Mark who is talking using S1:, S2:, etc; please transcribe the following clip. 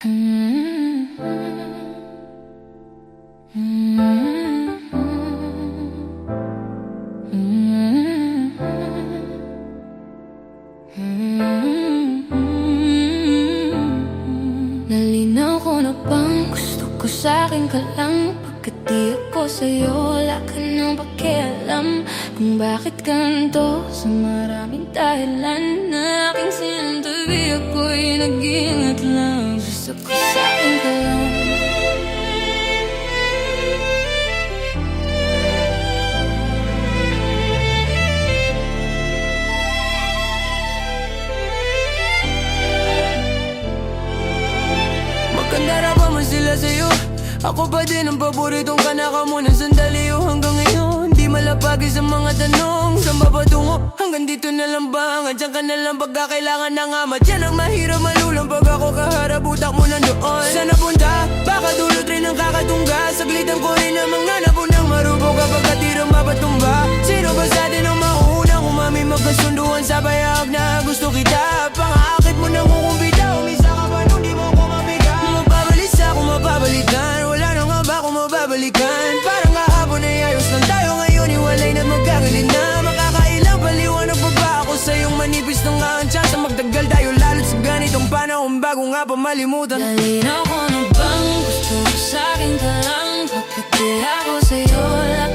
S1: Nalinaw ko na bang gusto ko sa'kin ka lang? Pagkat di ako sa'yo, wala ka nang pakialam kung bakit ganito sa maraming dahilan na aking sinuntubi. Ako'y nag-iingat lang, gusto ko sa'kin ka lang.
S2: Maganda na ba man sila sa'yo? Ako pa din ang paboritong kanaka mo ng sandali. Hanggang ngayon, di malapagi sa mga tanong. Saan ba patungo? Hanggang dito na lang ba? Hanggang ka na lang pagka kailangan na nga. Madyan ang mahirap malulang pag ako kaharap, utak mo nandoon. Saan napunta? Baka dulot rin ang kakatungga. Saglitan ko rin ang mga napunang marubo kapag katirang mapatumba. Sino ba sa atin ang mauuna kung mami magkasunduan sa bayag na gusto kita? Pangaakit mo nang kukumbita, umisa ka pa nung di mo ko mabigat. Mababalisa kung mababalikan, wala na nga ba kung mababalikan? Parang kahapon ay ayos lang tayo, ngayon iwalay na magkagalit na. Makakailang paliwanag pa ba ako sa iyong manipis na nga ang tsansa magtagal tayo lalo't sa ganitong panahon bago nga pa malimutan.
S1: Nalinaw ko na bang gusto ko sa'kin ka lang? Pagkat di ako sa'yo, wala